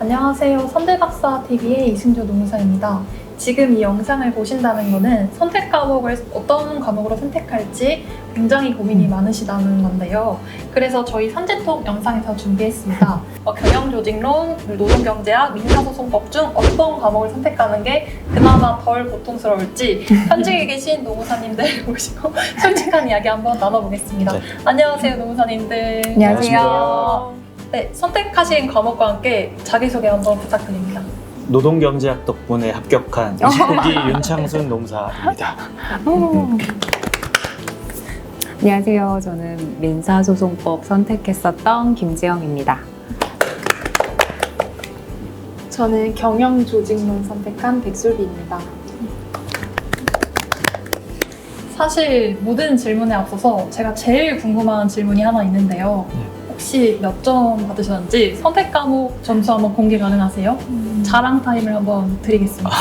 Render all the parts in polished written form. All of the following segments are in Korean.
안녕하세요. 선대박사TV의 이승조 노무사입니다. 지금 이 영상을 보신다는 것은 선택 과목을 어떤 과목으로 선택할지 굉장히 고민이 많으시다는 건데요. 그래서 저희 선제톡 영상에서 준비했습니다. 경영조직론, 노동경제학, 민사소송법 중 어떤 과목을 선택하는 게 그나마 덜 고통스러울지 현직에 계신 노무사님들 모시고 솔직한 이야기 한번 나눠보겠습니다. 네. 안녕하세요, 노무사님들. 안녕하세요. 네, 선택하신 과목과 함께 자기소개 한번 부탁드립니다. 노동경제학 덕분에 합격한 29기 윤창순 노무사입니다. 안녕하세요. 저는 민사소송법 선택했었던 김지영입니다. 저는 경영조직론 선택한 백솔비입니다. 사실 모든 질문에 앞서서 제가 제일 궁금한 질문이 하나 있는데요. 혹시 몇 점 받으셨는지 선택 과목 점수 한번 공개 가능하세요? 자랑 타임을 한번 드리겠습니다.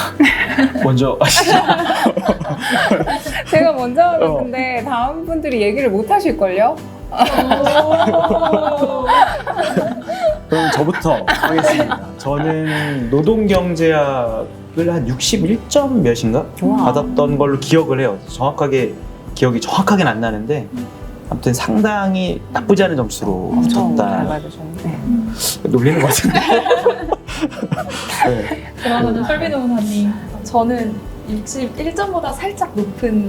먼저 하시죠. 제가 먼저 하면 근데 다음 분들이 얘기를 못 하실걸요? 그럼 저부터 하겠습니다. 저는 노동경제학을 한 61점 몇인가 우와. 받았던 걸로 기억을 해요. 기억이 정확하게는 안 나는데 아무튼 상당히 나쁘지 않은 점수로 엄청 잘 붙었다. 받으셨네. 놀리는 것 같은데. 네. 그러면 설비 노무사님. 저는 61점보다 살짝 높은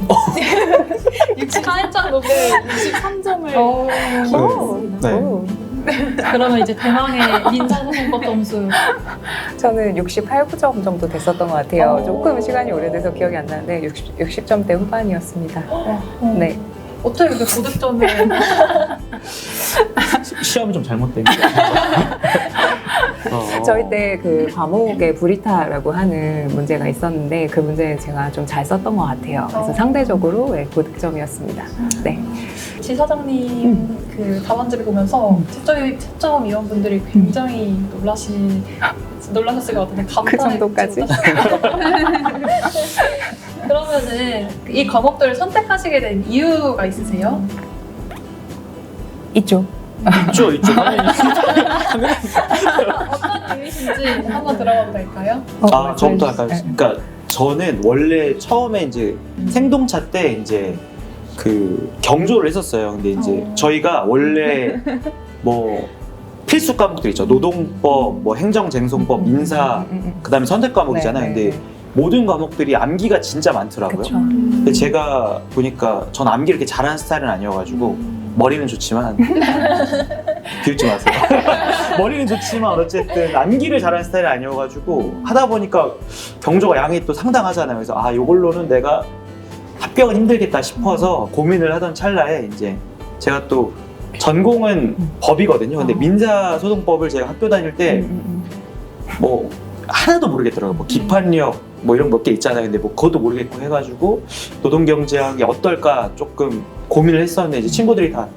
64점 높은 63점을 기록했습니다. 네. 그러면 이제 대망의 민사소송법 점수. 저는 68점 정도 됐었던 것 같아요. 오. 조금 시간이 오래돼서 기억이 안 나는데 60점대 후반이었습니다. 네. 어떻게 그렇게 고득점을 시험이 좀 잘못된 거. 저희 때 그 과목에 불이타라고 하는 문제가 있었는데 그 문제는 제가 좀 잘 썼던 것 같아요. 그래서 상대적으로 고득점이었습니다. 네. 지사장님 그 답안지를 보면서 채점 위원분들이 굉장히 놀라셨을 것 같은데 그 정도까지? 그러면은 이 과목들을 선택하시게 된 이유가 있으세요? 있죠. 있죠. 어떤 이유이신지 한번 들어봐도 될까요? 저부터 할까요? 그러니까 저는 원래 처음에 이제 생동차 때 이제 그 경조를 했었어요. 근데 이제 저희가 원래 뭐 필수 과목들 있죠. 노동법, 뭐 행정쟁송법, 민사, 그다음에 선택 과목이잖아요. 근데 모든 과목들이 암기가 진짜 많더라고요. 그쵸. 근데 제가 보니까 전 암기 이렇게 잘하는 스타일은 아니어가지고 머리는 좋지만 비웃지 마세요. 머리는 좋지만 어쨌든 암기를 잘하는 스타일이 아니어가지고 하다 보니까 경조가 양이 또 상당하잖아요. 그래서 이걸로는 내가 합격은 힘들겠다 싶어서 고민을 하던 찰나에 이제 제가 또 전공은 법이거든요. 근데 민사소송법을 제가 학교 다닐 때 뭐 하나도 모르겠더라고요. 뭐 기판력 뭐 이런 몇 개 있잖아요. 근데 뭐 그것도 모르겠고 해가지고 노동경제학이 어떨까 조금 고민을 했었는데 이제 친구들이 다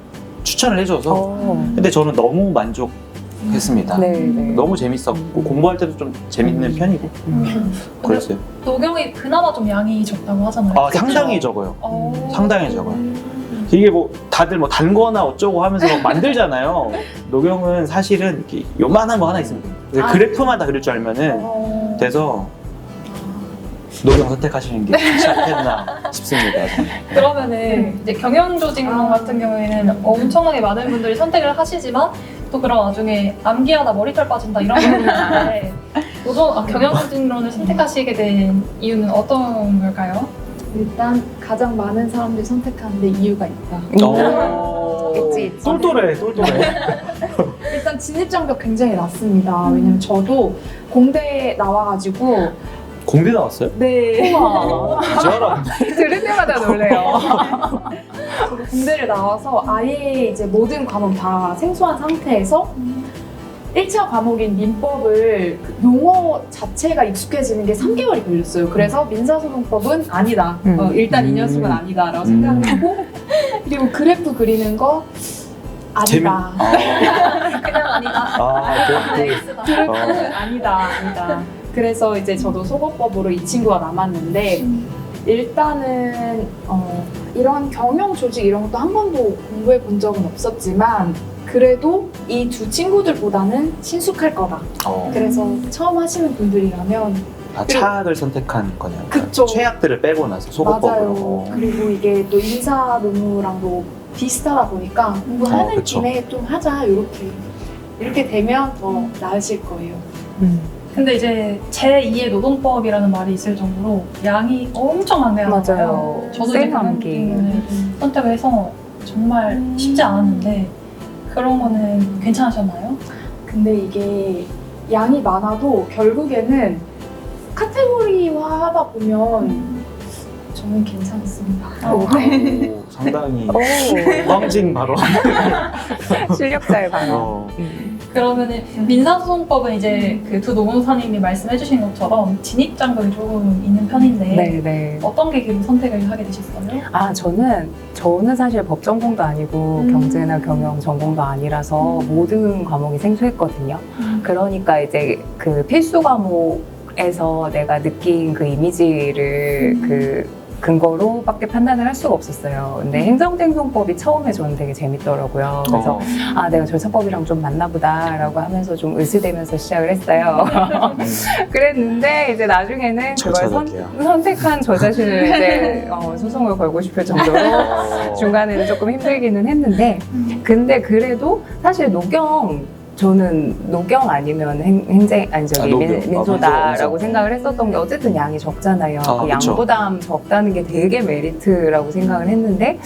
추천을 해줘서 근데 저는 너무 만족했습니다. 네. 너무 재밌었고 공부할 때도 좀 재밌는 편이고 그랬어요. 노경이 그나마 좀 양이 적다고 하잖아요. 상당히 적어요. 상당히 적어요. 음. 이게 뭐 다들 뭐 단거나 어쩌고 하면서 막 만들잖아요. 노경은 사실은 이렇게 요만한 거 하나 있으면 돼요. 그래프만 다 그릴 줄 알면은 돼서 노경 선택하시는 게 좋지 않겠나 싶습니다. 그러면은 이제 경영조직론 같은 경우에는 엄청나게 많은 분들이 선택을 하시지만 또 그런 와중에 암기하다 머리털 빠진다 이런 부분이 있는데 경영조직론을 선택하시게 된 이유는 어떤 걸까요? 일단 가장 많은 사람들이 선택하는데 이유가 있다. 있지. 똘똘해. 일단 진입장벽 굉장히 낮습니다. 왜냐면 저도 공대 나와가지고 공대 나왔어요? 네. 저랑 들을 때마다 놀래요. 저도 공대를 나와서 아예 이제 모든 과목 다 생소한 상태에서 1차 과목인 민법을 그 용어 자체가 익숙해지는 게 3개월이 걸렸어요. 그래서 민사소송법은 아니다. 일단 2년수는 아니다라고 생각하고 그리고 그래프 그리는 거 아니다. 그냥 아니다. 그래프는 아니다. 그래서 이제 저도 소거법으로 이 친구가 남았는데 일단은 이런 경영 조직 이런 것도 한 번도 공부해 본 적은 없었지만 그래도 이 두 친구들보다는 친숙할 거다. 그래서 처음 하시는 분들이라면 차악을 선택한 거네요. 그쵸. 최악들을 빼고 나서 소거법으로. 맞아요. 그리고 이게 또 인사 노무랑도 비슷하다 보니까 공부하는 그쵸. 김에 좀 하자 이렇게 되면 더 나으실 거예요. 근데 이제 제2의 노동법이라는 말이 있을 정도로 양이 엄청 많네요. 맞아요. 저도 이제 쌩암기. 선택을 해서 정말 쉽지 않았는데 그런 거는 괜찮으셨나요? 근데 이게 양이 많아도 결국에는 카테고리화 하다 보면 저는 괜찮습니다. 오, 상당히 오, 뻥진 발언. 실력자의 방어. 어. 그러면은 민사소송법은 이제 그 두 노무사님이 말씀해주신 것처럼 진입장벽이 조금 있는 편인데 네. 어떤 계기로 선택을 하게 되셨어요? 아, 저는 사실 법 전공도 아니고 경제나 경영 전공도 아니라서 모든 과목이 생소했거든요. 그러니까 이제 그 필수 과목에서 내가 느낀 그 이미지를 그 근거로밖에 판단을 할 수가 없었어요. 근데 행정쟁송법이 처음에 저는 되게 재밌더라고요. 그래서 아, 내가 절차법이랑 좀 맞나 보다라고 하면서 좀 으스대면서 시작을 했어요. 그랬는데 이제 나중에는 그걸 절차적이야. 선택한 저 자신을 이제 소송을 걸고 싶을 정도로 중간에는 조금 힘들기는 했는데 근데 그래도 사실 저는 노경 아니면 민소다라고 생각을 했었던 게 어쨌든 양이 적잖아요. 그 그쵸. 양보다 적다는 게 되게 메리트라고 생각을 했는데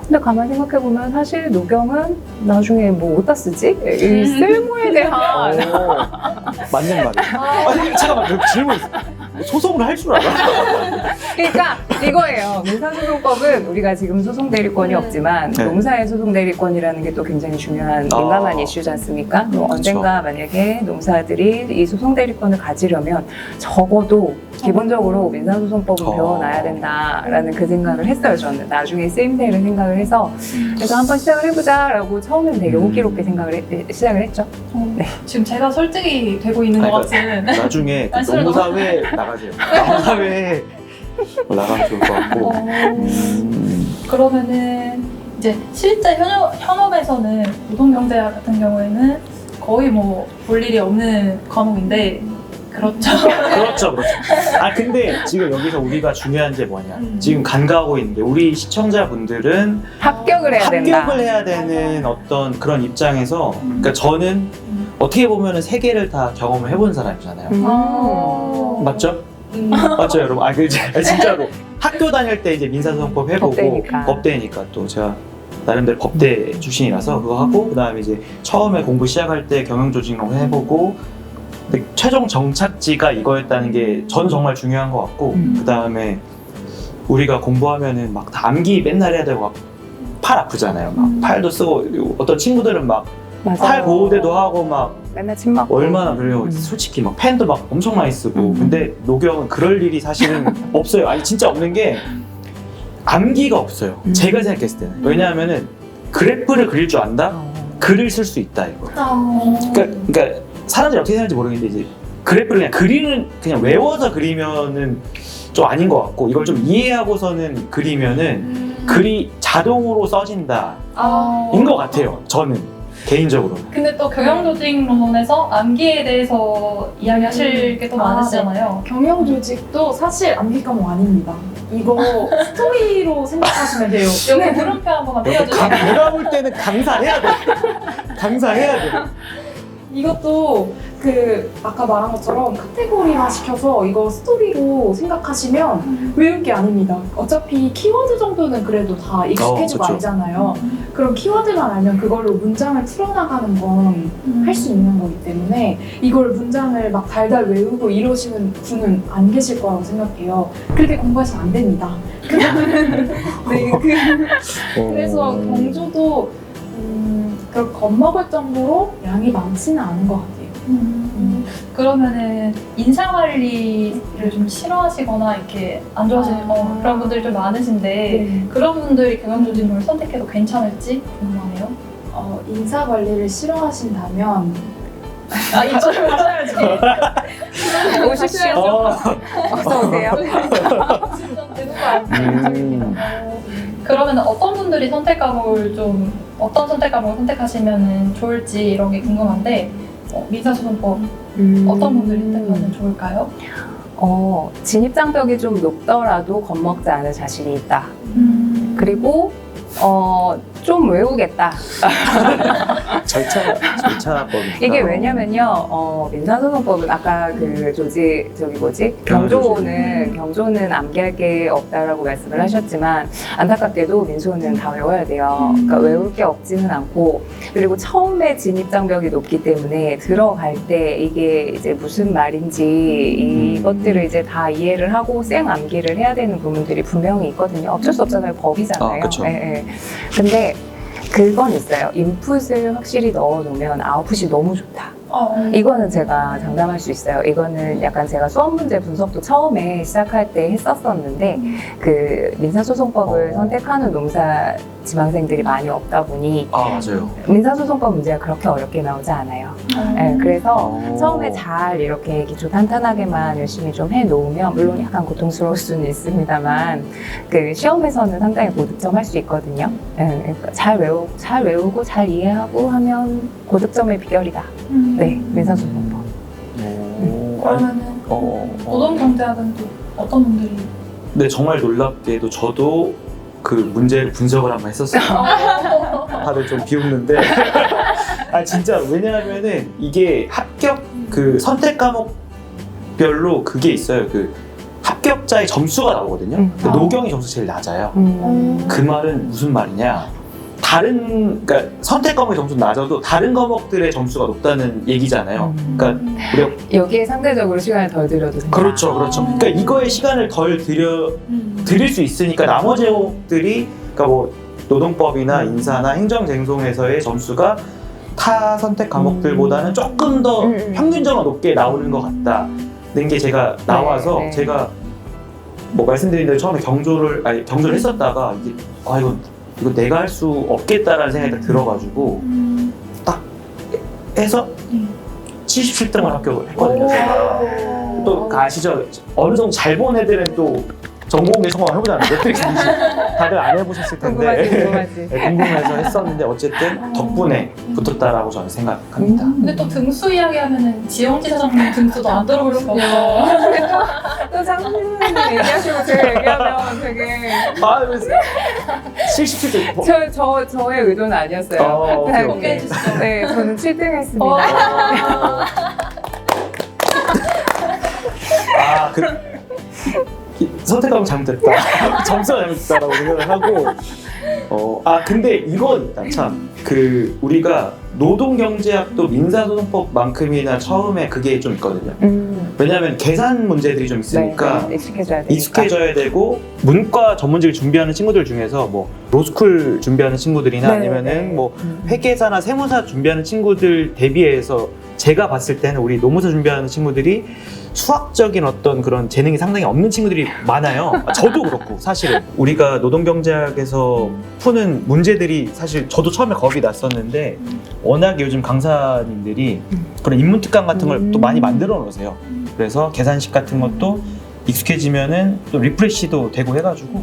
근데 가만히 생각해보면 사실 노경은 나중에 뭐 어디다 쓰지? 이 쓸모에 대한 맞는 말이에요. 아니, 잠깐만, 그 질문 있어. 소송을 할 줄 알아? 그러니까 이거예요. 민사소송법은 우리가 지금 소송대리권이 없지만 네. 농사의 소송대리권이라는 게 또 굉장히 중요한 민감한 이슈지 않습니까? 그럼 언젠가 만약에 농사들이 이 소송대리권을 가지려면 적어도 기본적으로 민사소송법은 배워놔야 된다라는 그 생각을 했어요. 저는 나중에 쓰임새를 생각을 해서 그래서 한번 시작을 해보자라고 처음엔 되게 호기롭게 시작을 했죠. 네. 지금 제가 설득이 되고 있는 것 같은 나중에 그 말씀을 노무사회 나가세요. 노무사회에 나가면 좋을 것 같고. 그러면은 이제 실제 현업에서는 노동경제학 같은 경우에는 거의 뭐 볼 일이 없는 과목인데 그렇죠. 그렇죠. 아, 근데 지금 여기서 우리가 중요한 게 뭐냐. 지금 간과하고 있는데, 우리 시청자분들은 합격을 해야 된다. 합격을 해야 되는 어떤 그런 입장에서, 그러니까 저는 어떻게 보면은 세 개를 다 경험을 해본 사람이잖아요. 맞죠? 맞죠, 여러분? 진짜로. 학교 다닐 때 이제 민사소송법 해보고, 법대니까 또 제가 나름대로 법대 출신이라서 그거 하고, 그 다음에 이제 처음에 공부 시작할 때 경영조직론 해보고, 근데 최종 정착지가 이거였다는 게 저는 정말 중요한 것 같고, 그 다음에 우리가 공부하면은 막 다 암기 맨날 해야 되고 막 팔 아프잖아요. 막 팔도 쓰고, 어떤 친구들은 막 팔 보호대도 하고 막 맨날 침 맞고 얼마나 그래요. 솔직히 막 펜도 막 엄청 많이 쓰고. 근데 노경은 그럴 일이 사실은 없어요. 아니 진짜 없는 게 암기가 없어요. 제가 생각했을 때는. 왜냐하면은 그래프를 그릴 줄 안다? 글을 쓸 수 있다 이거. 그러니까 사람들이 어떻게 생각할지 모르겠는데 이제 그래프를 그냥 외워서 그리면은 좀 아닌 것 같고, 이걸 좀 이해하고서는 그리면은 글이 자동으로 써진다 인 것 같아요. 저는 개인적으로는. 근데 또 경영조직론에서 암기에 대해서 이야기하실 게 또 많으시잖아요. 경영 조직도 사실 암기 과목 아닙니다. 이거 스토리로 생각하시면 돼요. 여기 물음표 한 번만 띄워주세요. 내가 볼 때는 강사해야 돼. 강사해야 돼. 이것도 아까 말한 것처럼 카테고리화 시켜서 이거 스토리로 생각하시면 외울 게 아닙니다. 어차피 키워드 정도는 그래도 다 익숙해지고 그쵸. 알잖아요. 그럼 키워드만 알면 그걸로 문장을 풀어나가는 건 할 수 있는 거기 때문에 이걸 문장을 막 달달 외우고 이러시는 분은 안 계실 거라고 생각해요. 그렇게 공부하시면 안 됩니다. 네, 그래서 경조도 그렇게 겁먹을 정도로 양이 많지는 않은 것 같아요. 그러면은 인사관리를 좀 싫어하시거나 이렇게 안 좋아하시는 그런 분들이 좀 많으신데 그런 분들이 경영조직론을 선택해도 괜찮을지 궁금하네요. 인사관리를 싫어하신다면 이쪽으로 하셔야지. 오십시오. 어서 오세요. 진짜 대놓고 안 그러면 어떤 분들이 선택 과목을 좀 어떤 선택 과목을 선택하시면 좋을지 이런 게 궁금한데 민사소송법 어떤 분들이 선택하면 좋을까요? 진입장벽이 좀 높더라도 겁먹지 않을 자신이 있다. 그리고 좀 외우겠다. 절차법이니까. 이게 왜냐면요, 민사소송법은 아까 경조는 암기할 게 없다라고 말씀을 하셨지만, 안타깝게도 민소는 다 외워야 돼요. 그러니까 외울 게 없지는 않고, 그리고 처음에 진입장벽이 높기 때문에 들어갈 때 이게 이제 무슨 말인지 이것들을 이제 다 이해를 하고 생 암기를 해야 되는 부분들이 분명히 있거든요. 어쩔 수 없잖아요. 법이잖아요. 그쵸. 근데 그건 있어요. 인풋을 확실히 넣어놓으면 아웃풋이 너무 좋다. 이거는 제가 장담할 수 있어요. 이거는 약간 제가 수험 문제 분석도 처음에 시작할 때 했었었는데 그 민사소송법을 선택하는 농사 지망생들이 많이 없다 보니 맞아요. 민사소송법 문제가 그렇게 어렵게 나오지 않아요. 네, 그래서 처음에 잘 이렇게 기초 탄탄하게만 열심히 좀 해놓으면 물론 약간 고통스러울 수는 있습니다만 그 시험에서는 상당히 고득점 할 수 있거든요. 네, 그러니까 잘 외우고 잘 이해하고 하면 고득점의 비결이다. 네, 민사소송법. 그러면은 노동경제학은 또 어떤 분들이? 근데 정말 놀랍게도 저도 그 문제를 분석을 한번 했었어요. 다들 좀 비웃는데. 진짜 왜냐하면은 이게 합격 그 선택 과목별로 그게 있어요. 그 합격자의 점수가 나오거든요. 근데 노경이 점수 제일 낮아요. 그 말은 무슨 말이냐? 그러니까 선택 과목의 점수는 낮아도 다른 과목들의 점수가 높다는 얘기잖아요. 그러니까 우리가 여기에 상대적으로 시간을 덜 들여도 된다. 그렇죠. 그러니까 이거에 시간을 덜 드릴 수 있으니까 나머지 과목들이 그러니까 뭐 노동법이나 인사나 행정쟁송에서의 점수가 타 선택 과목들보다는 조금 더 평균적으로 높게 나오는 것 같다는 게 제가 나와서 네. 제가 뭐 말씀드린 대로 처음에 경조를 했었다가 이게 이거 내가 할 수 없겠다라는 생각이 딱 들어가지고 딱 해서 77등을 합격을 했거든요. 제가 또 아시죠? 어느 정도 잘 본 애들은 또 전공에 성공을 해보잖아요. 매트릭스인지 다들 안 해보셨을 텐데 궁금하지. 네, 궁금해서 했었는데 어쨌든 덕분에 붙었다라고 저는 생각합니다. 근데 또 등수 이야기하면은 지영지 사장님 등수도 안 들어볼 수가 없어. 또 장훈님 얘기하시고 제가 얘기하면 되게 77등. 저의 의도는 아니었어요. 오케이. 공개해 주시죠. 네, 저는 7등 했습니다. 선택하면 잘못됐다. 점수가 잘못됐다라고 생각을 하고. 근데 이건 있다. 참. 우리가 노동경제학도 민사소송법만큼이나 처음에 그게 좀 있거든요. 왜냐하면 계산 문제들이 좀 있으니까 네, 익숙해져야 되니까. 익숙해져야 되고 문과 전문직을 준비하는 친구들 중에서 뭐 로스쿨 준비하는 친구들이나 네, 아니면은 네. 뭐 회계사나 세무사 준비하는 친구들 대비해서 제가 봤을 때는 우리 노무사 준비하는 친구들이 수학적인 어떤 그런 재능이 상당히 없는 친구들이 많아요. 저도 그렇고 사실은 우리가 노동경제학에서 푸는 문제들이 사실 저도 처음에 겁이 났었는데 워낙 요즘 강사님들이 그런 인문특강 같은 걸 또 많이 만들어 놓으세요. 그래서 계산식 같은 것도 익숙해지면은 또 리프레시도 되고 해가지고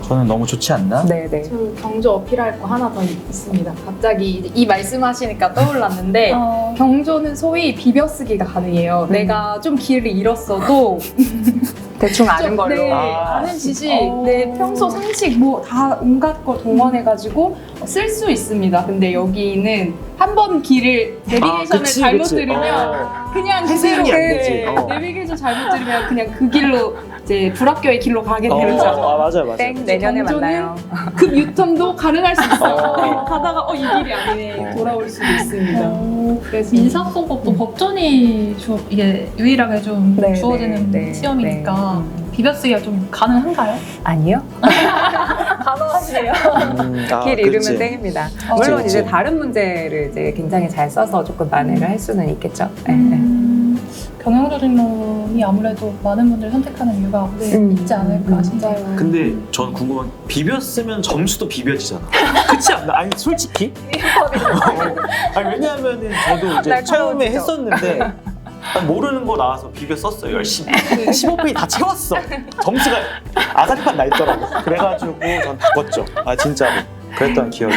저는 너무 좋지 않나? 네네. 저 경조 어필할 거 하나 더 있습니다. 갑자기 이제 이 말씀하시니까 떠올랐는데 경조는 소위 비벼쓰기가 가능해요. 내가 좀 길을 잃었어도 대충 아는 걸로. 네, 아는 지식, 내 평소 상식 뭐 다 온갖 거 동원해가지고 쓸 수 있습니다. 근데 여기는 한 번 길을 내비게이션을 잘못 들으면 그냥 그대로 해석이 안 되지. 내비게이션 잘못 들으면 그냥 그 길로 이제 불합격의 길로 가게 되는 거죠. 맞아요. 땡, 내년에 경조는 만나요. 급 유턴도 가능할 수 있어요. 가다가 이 길이 아니네 돌아올 수도 있습니다. 그래서 민사소송법도 법전이 이게 유일하게 좀 네, 주어지는 네, 네, 시험이니까 네. 비벼쓰기가 좀 가능한가요? 아니요. 가능하시네요. 길 잃으면 땡입니다. 물론 그치. 이제 다른 문제를 이제 굉장히 잘 써서 조금 만회를 할 수는 있겠죠. 네, 네. 경영조직론이 아무래도 많은 분들이 선택하는 이유가 있지 않을까 싶어요. 근데 저는 궁금한 게 비볐으면 점수도 비벼지잖아. 그렇지 않나? 아니 솔직히? 왜냐하면은 저도 이제 처음에 했었는데 난 모르는 거 나와서 비벼 썼어요. 열심히. 15페이지 다 채웠어. 점수가 아가리판 나 있더라고. 그래가지고 전 바꿨죠. 아 진짜로. 그랬던 기억이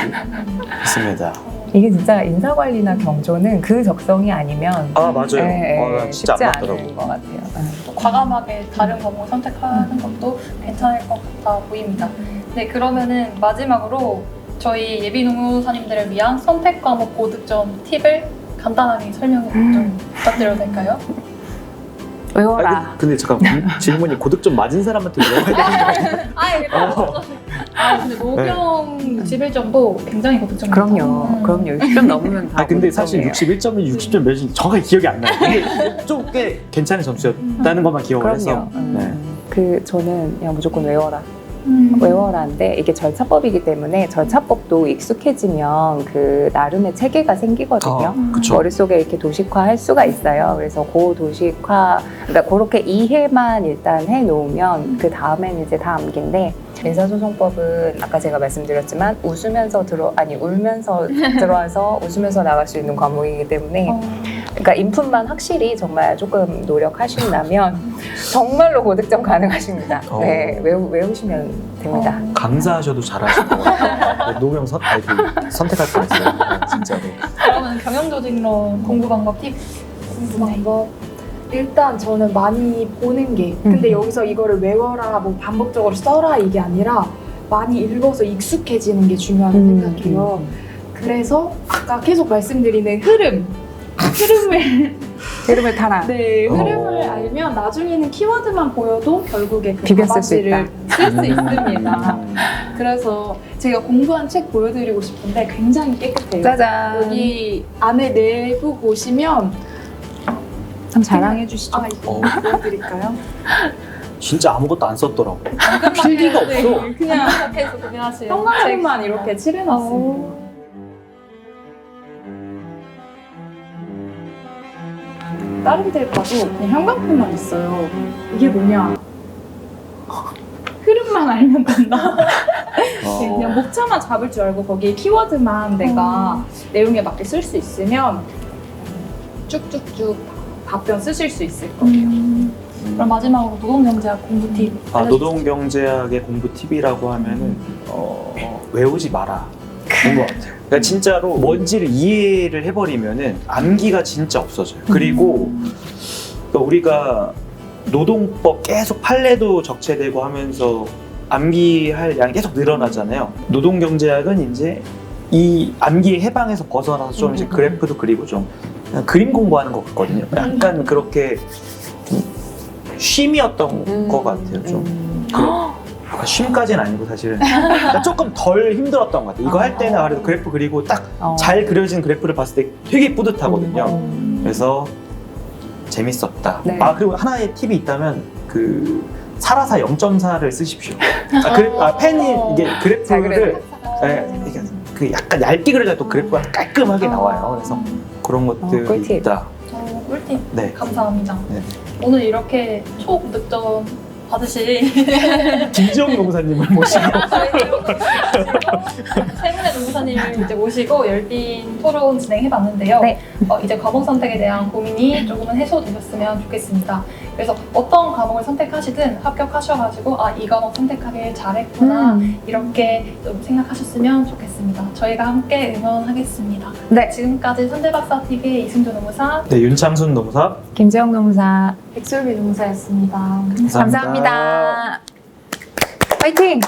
있습니다. 이게 진짜 인사관리나 경조는 그 적성이 아니면 아 맞아요. 난 진짜 쉽지 안 맞더라고. 않은 것 같아요. 또 과감하게 다른 과목을 선택하는 것도 괜찮을 것 같아 보입니다. 네, 그러면은 마지막으로 저희 예비 노무사님들을 위한 선택 과목 고득점 팁을 간단하게 설명 좀 부탁드려도 될까요? 외워라. 아니, 근데 잠깐 질문이 고득점 맞은 사람한테 물어봐야 되는 거 아니에요? 근데 노경 61점도 굉장히 고득점입니다. 그럼요. 60점 넘으면 다. 아 근데 사실 고득점이에요. 61점이 60점 몇인지 정확하게 기억이 안 나요. 이게 좀 꽤 괜찮은 점수였다는 것만 기억을 해서. 그럼요. 네. 저는 그냥 무조건 외워라. 외워라인데 이게 절차법이기 때문에 절차법도 익숙해지면 그 나름의 체계가 생기거든요. 그쵸. 머릿속에 이렇게 도식화할 수가 있어요. 그래서 그 도식화, 그러니까 그렇게 이해만 일단 해놓으면 그 다음에는 이제 다 암기인데 민사소송법은 아까 제가 말씀드렸지만 울면서 들어와서 웃으면서 나갈 수 있는 과목이기 때문에 그러니까 인풋만 확실히 정말 조금 노력하신다면 정말로 고득점 가능하십니다. 네, 외우시면 됩니다. 강사하셔도 잘하실 것 같아요. 노경 선택할 뻔했어요. 진짜로. 그러면 경영조직론 공부 방법 팁. 공부 방법. 일단 저는 많이 보는 게 근데 여기서 이거를 외워라 뭐 반복적으로 써라 이게 아니라 많이 읽어서 익숙해지는 게 중요하다고 생각해요. 그래서 아까 계속 말씀드리는 이름을 타라. 네, 흐름을 알면 나중에는 키워드만 보여도 결국에 그 비벼 쓸 수 있다. 쓸 수 있습니다. 그래서 제가 공부한 책 보여드리고 싶은데 굉장히 깨끗해요. 짜잔. 여기 안에 내부 보시면 참 자랑해 주시죠. 이거 보여드릴까요? 진짜 아무것도 안 썼더라고. 필기가 없어. 그냥 계속 구매하세요. 형광색만 이렇게 칠해놨습니다. 다른 데 가도 그냥 형광펜만 있어요. 이게 뭐냐? 흐름만 알면 된다. 그냥 목차만 잡을 줄 알고 거기에 키워드만 내가 내용에 맞게 쓸 수 있으면 쭉쭉쭉 답변 쓰실 수 있을 거예요. 그럼 마지막으로 노동경제학 공부 팁. 노동경제학의 공부 팁이라고 하면은 외우지 마라. 그런 것 같아요. 그러니까 진짜로 뭔지를 이해를 해버리면은 암기가 진짜 없어져요. 그리고 그러니까 우리가 노동법 계속 판례도 적체되고 하면서 암기할 양이 계속 늘어나잖아요. 노동경제학은 이제 이 암기의 해방에서 벗어나서 좀 이제 그래프도 그리고 좀 그냥 그림 공부하는 것 같거든요. 약간 그렇게 좀 쉼이었던 것 같아요. 좀 쉼까지는 아니고 사실은 그러니까 조금 덜 힘들었던 것 같아요. 이거 할 때는 그래도 그래프 그리고 딱 잘 그려진 그래프를 봤을 때 되게 뿌듯하거든요. 그래서 재밌었다. 네. 그리고 하나의 팁이 있다면 그 사라사 0.4를 쓰십시오. 펜이 이게 그래프를 이게 그 약간 얇게 그려야 또 그래프가 깔끔하게 나와요. 그래서 그런 것들이 꿀팁. 있다. 꿀팁 네. 감사합니다. 네. 오늘 이렇게 초고득점 받으신 김지영 노무사님을 모시고 세문의 노무사님을 이제 모시고 열띤 토론 진행해봤는데요. 네. 이제 과목 선택에 대한 고민이 조금은 해소되셨으면 좋겠습니다. 그래서 어떤 과목을 선택하시든 합격하셔가지고 이 과목 선택하길 잘했구나 이렇게 좀 생각하셨으면 좋겠습니다. 저희가 함께 응원하겠습니다. 네. 지금까지 선대박사TV의 이승조 노무사, 네, 윤창순 노무사 김지영 노무사 백솔비 노무사였습니다. 감사합니다. 화이팅!